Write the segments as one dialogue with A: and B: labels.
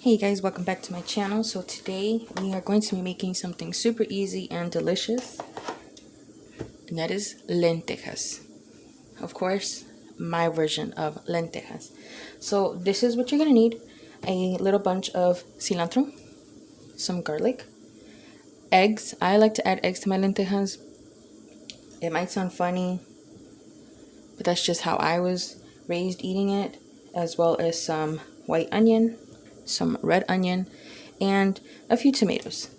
A: Hey guys, welcome back to my channel. So today we are going to be making something super easy and delicious, and that is lentejas. Of course, my version of lentejas. So this is what you're gonna need: a little bunch of cilantro, some garlic, eggs. I like to add eggs to my lentejas. It might sound funny, but that's just how I was raised eating it, as well as some white onion, some red onion, and a few tomatoes.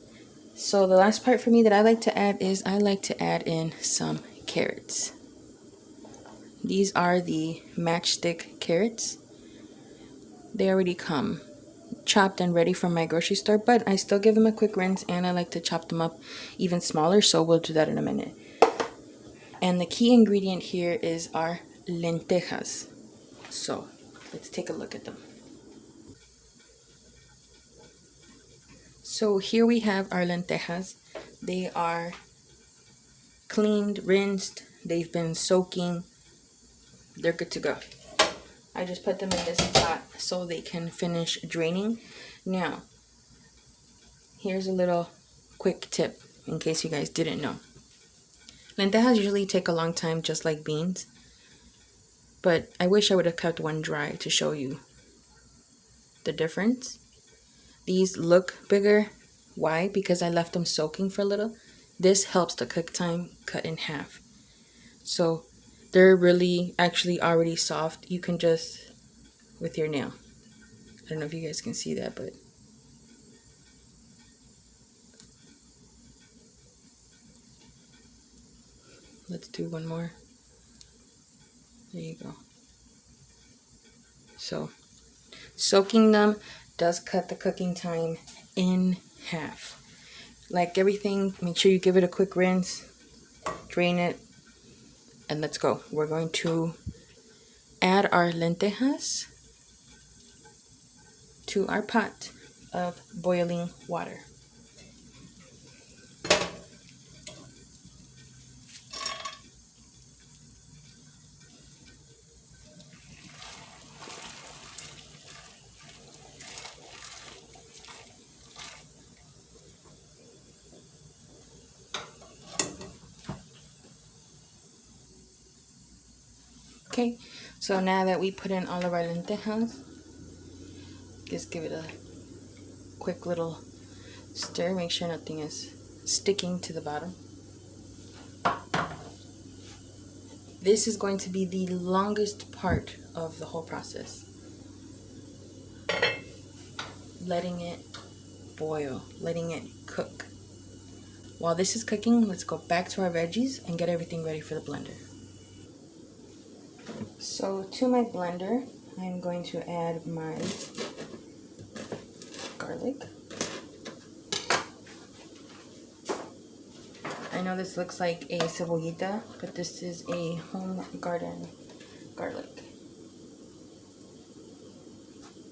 A: So the last part for me that I like to add is I like to add in some carrots. These are the matchstick carrots. They already come chopped and ready from my grocery store, but I still give them a quick rinse and I like to chop them up even smaller, so we'll do that in a minute. And the key ingredient here is our lentejas. So let's take a look at them. So here we have our lentejas. They are cleaned, rinsed, they've been soaking, they're good to go. I just put them in this pot so they can finish draining. Now, here's a little quick tip in case you guys didn't know. Lentejas usually take a long time, just like beans, but I wish I would have kept one dry to show you the difference. These look bigger. Why? Because I left them soaking for a little. This helps the cook time cut in half. So they're really actually already soft. You can just, with your nail. I don't know if you guys can see that, but let's do one more. There you go. So soaking them does cut the cooking time in half. Like everything, make sure you give it a quick rinse, drain it, and let's go. We're going to add our lentejas to our pot of boiling water. Okay, so now that we put in all of our lentejas, just give it a quick little stir. Make sure nothing is sticking to the bottom. This is going to be the longest part of the whole process. Letting it boil, letting it cook. While this is cooking, let's go back to our veggies and get everything ready for the blender. So to my blender, I'm going to add my garlic. I know this looks like a cebollita, but this is a home garden garlic.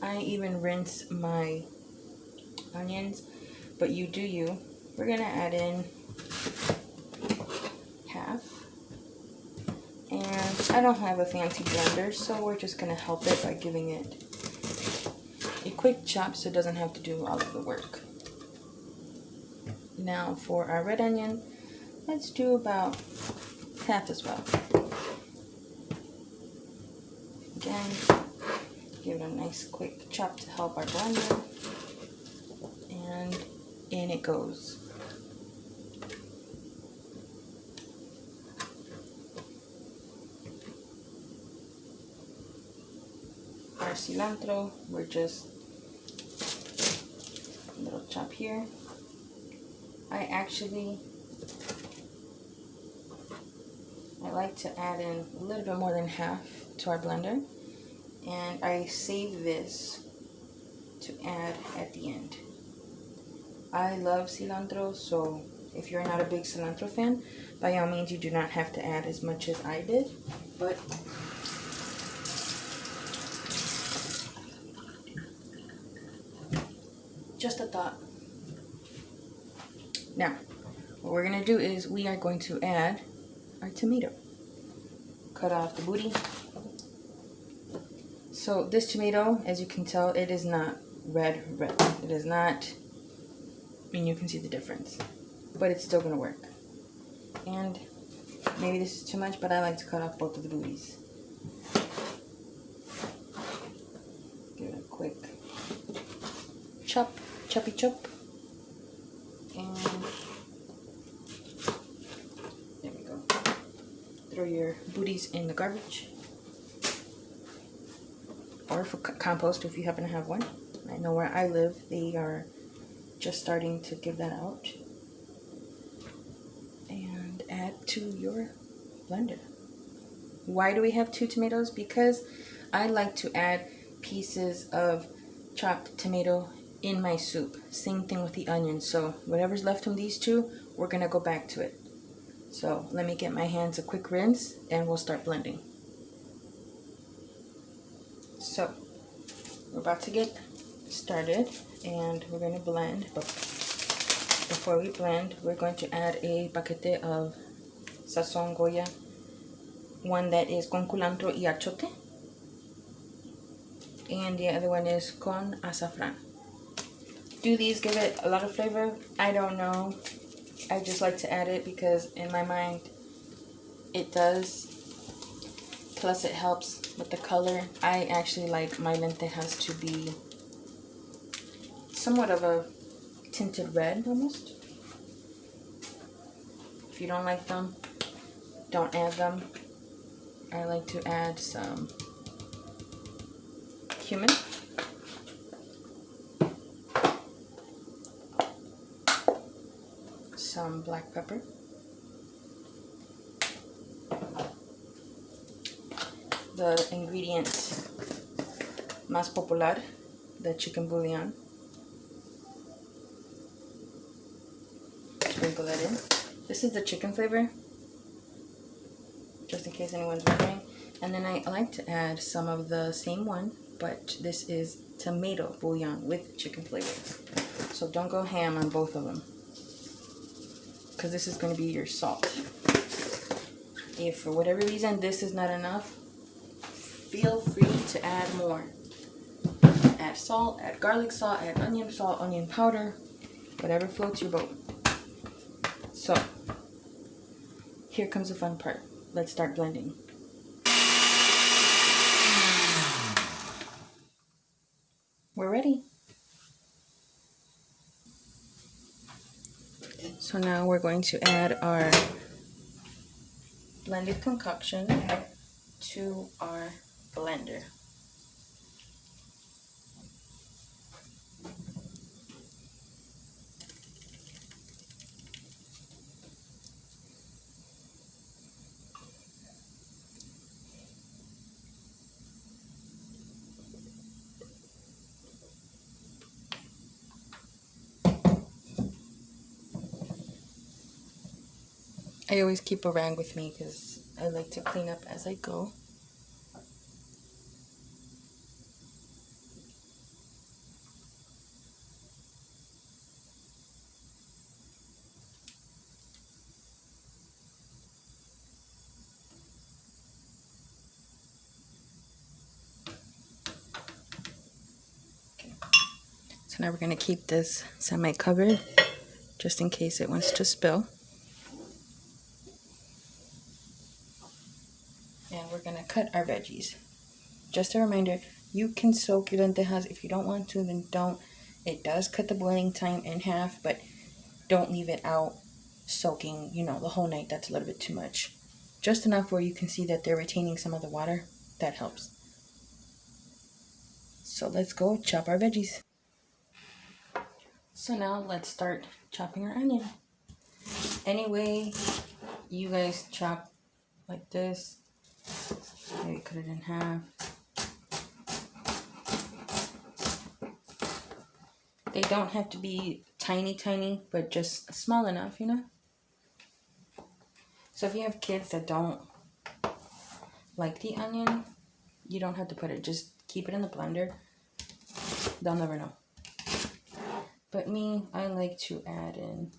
A: I even rinse my onions, but you do you. We're gonna add in half. And I don't have a fancy blender, so we're just gonna help it by giving it a quick chop so it doesn't have to do all of the work. Now for our red onion, let's do about half as well. Again, give it a nice quick chop to help our blender. And in it goes. Our cilantro, we're just a little chop here. I like to add in a little bit more than half to our blender, and I save this to add at the end. I love cilantro, so if you're not a big cilantro fan, by all means you do not have to add as much as I did, but just a thought. Now, what we're gonna do is we are going to add our tomato. Cut off the booty. So this tomato, as you can tell, it is not red. It is not, I mean, you can see the difference, but it's still gonna work. And maybe this is too much, but I like to cut off both of the booties. Give it a quick choppy chop. And there we go. Throw your booties in the garbage. Or for compost if you happen to have one. I know where I live, they are just starting to give that out. And add to your blender. Why do we have 2 tomatoes? Because I like to add pieces of chopped tomato in my soup. Same thing with the onion. So whatever's left from these 2, we're gonna go back to it. So let me get my hands a quick rinse and we'll start blending. So we're about to get started and we're going to blend, but before we blend, we're going to add a paquete of sazon Goya, one that is con culantro y achote, and the other one is con azafran. Do these give it a lot of flavor? I don't know. I just like to add it because in my mind it does. Plus it helps with the color. I actually like my lentejas to be somewhat of a tinted red almost. If you don't like them, don't add them. I like to add some cumin. Some black pepper. The ingredient más popular, the chicken bouillon. Sprinkle that in. This is the chicken flavor, just in case anyone's wondering. And then I like to add some of the same one, but this is tomato bouillon with chicken flavor. So don't go ham on both of them, because this is going to be your salt. If for whatever reason this is not enough, feel free to add more. Add salt, add garlic salt, add onion salt, onion powder, whatever floats your boat. So, here comes the fun part. Let's start blending. We're ready. So now we're going to add our blended concoction to our blender. I always keep a rag with me because I like to clean up as I go. Okay. So now we're going to keep this semi-covered just in case it wants to spill. And we're going to cut our veggies. Just a reminder, you can soak your lentejas. If you don't want to, then don't. It does cut the boiling time in half, but don't leave it out soaking, the whole night. That's a little bit too much. Just enough where you can see that they're retaining some of the water. That helps. So let's go chop our veggies. So now let's start chopping our onion. Anyway, you guys chop like this. Maybe cut it in half. They don't have to be tiny, but just small enough, So if you have kids that don't like the onion, you don't have to put it. Just keep it in the blender. They'll never know. But me, I like to add in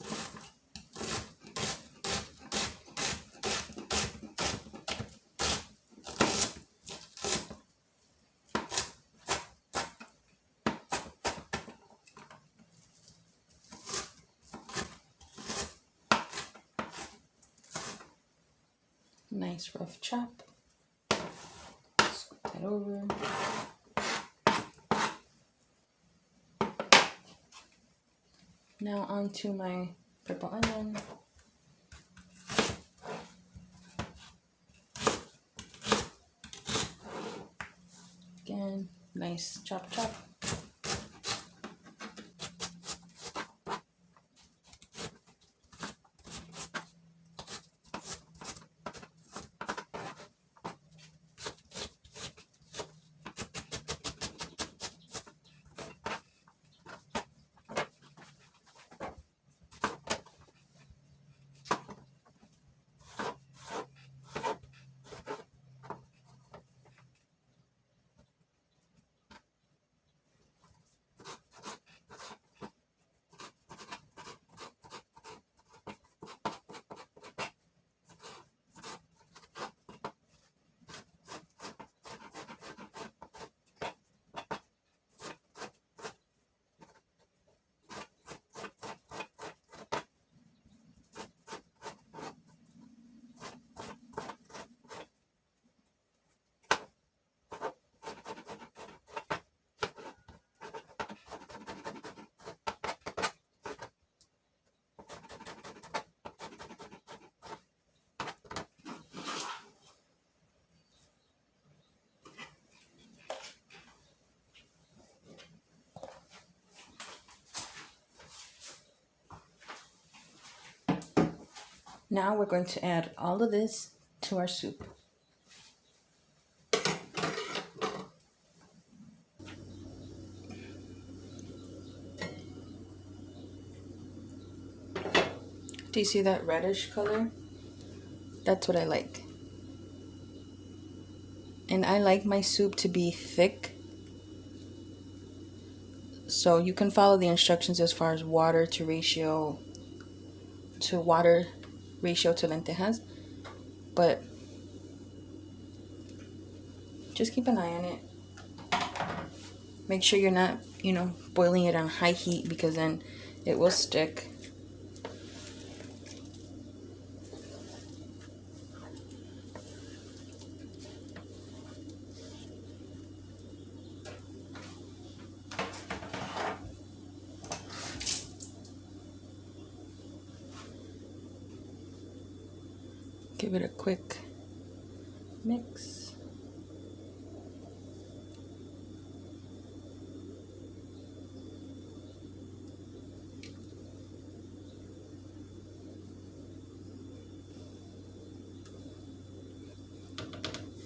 A: Nice rough chop. Scoop that over. Now onto my purple onion. Again, nice chop chop. Now we're going to add all of this to our soup. Do you see that reddish color? That's what I like. And I like my soup to be thick. So you can follow the instructions as far as water ratio to lentejas. But just keep an eye on it. Make sure you're not, boiling it on high heat because then it will stick. Give it a quick mix.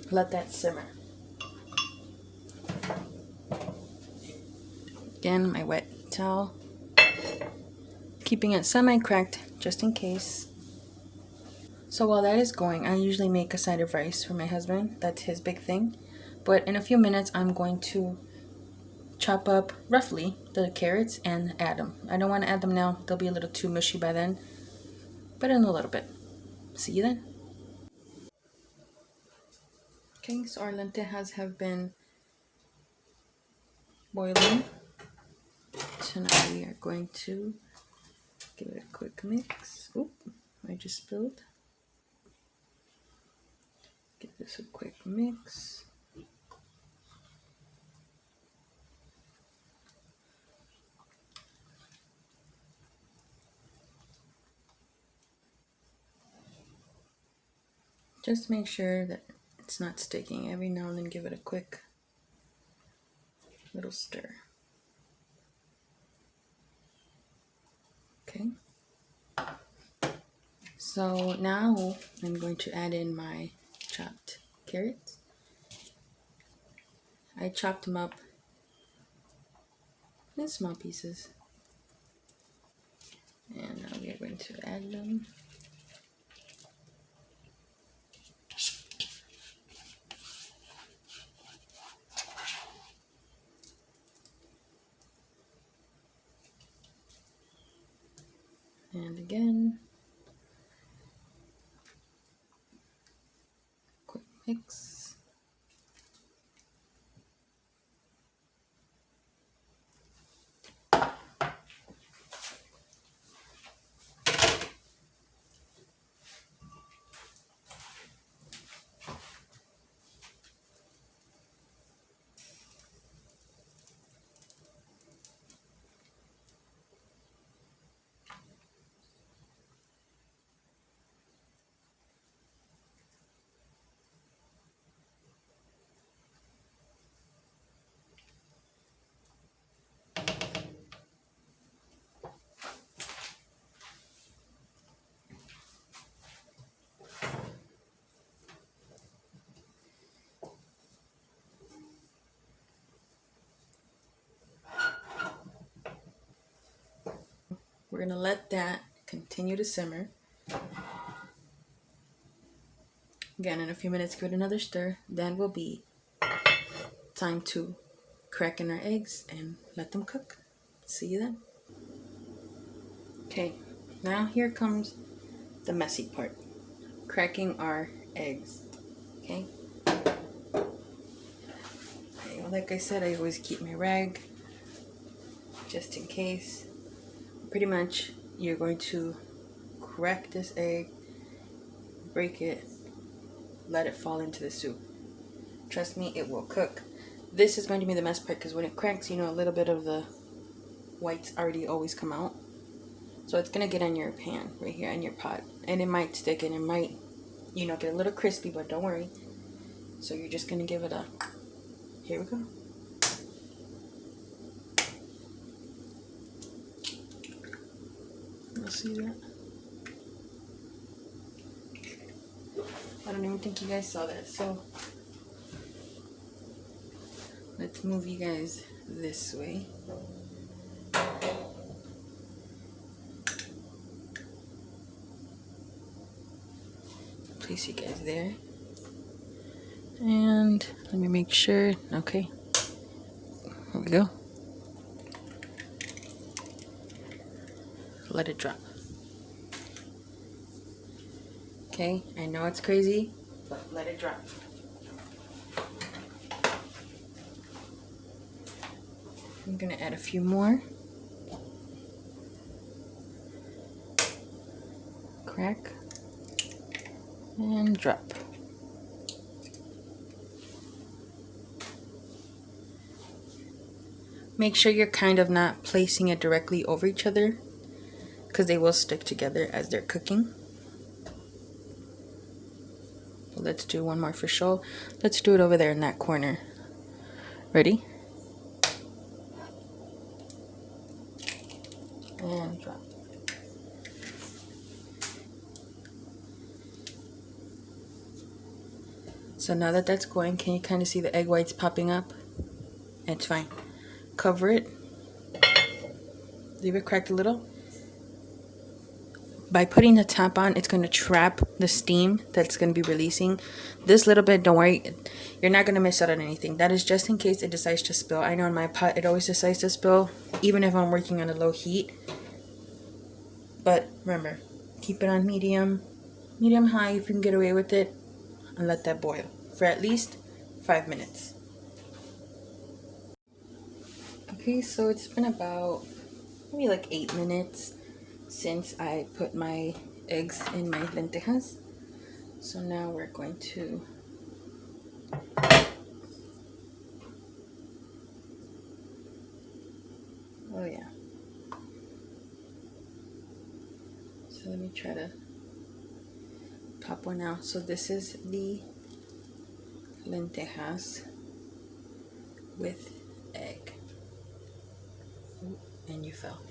A: Let that simmer. Again, my wet towel. Keeping it semi-cracked just in case. So while that is going, I usually make a side of rice for my husband. That's his big thing. But in a few minutes, I'm going to chop up roughly the carrots and add them. I don't want to add them now. They'll be a little too mushy by then. But in a little bit. See you then. Okay, so our lentejas have been boiling. So now we are going to give it a quick mix. Oop, I just spilled. Give this a quick mix. Just make sure that it's not sticking. Every now and then give it a quick little stir. Okay. So now I'm going to add in my chopped carrots. I chopped them up in small pieces. And now we are going to add them. And again, quick mix. We're gonna let that continue to simmer. Again, in a few minutes, give it another stir. Then will be time to crack in our eggs and let them cook. See you then. Okay, now here comes the messy part. Cracking our eggs. Okay. Like I said, I always keep my rag just in case. Pretty much, you're going to crack this egg, break it, let it fall into the soup. Trust me, it will cook. This is going to be the mess part because when it cracks, you know, a little bit of the whites already always come out. So it's going to get on your pan right here, in your pot. And it might stick and it might, you know, get a little crispy, but don't worry. So you're just going to give it a... Here we go. You'll see that. I don't even think you guys saw that. So let's move you guys this way. Place you guys there. And let me make sure. Okay. Here we go. Let it drop. Okay, I know it's crazy, but let it drop. I'm gonna add a few more. Crack and drop. Make sure you're kind of not placing it directly over each other because they will stick together as they're cooking. Let's do one more for show. Let's do it over there in that corner. Ready? And drop. So now that that's going, can you kind of see the egg whites popping up? It's fine. Cover it. Leave it cracked a little. By putting the top on, it's going to trap the steam that's going to be releasing. This little bit, don't worry, you're not going to miss out on anything. That is just in case it decides to spill. I know in my pot, it always decides to spill, even if I'm working on a low heat. But remember, keep it on medium high if you can get away with it, and let that boil for at least 5 minutes. Okay, so it's been about maybe like 8 minutes since I put my eggs in my lentejas. So now we're going to oh yeah. So let me try to pop one out. So this is the lentejas with egg. Ooh, and you fell.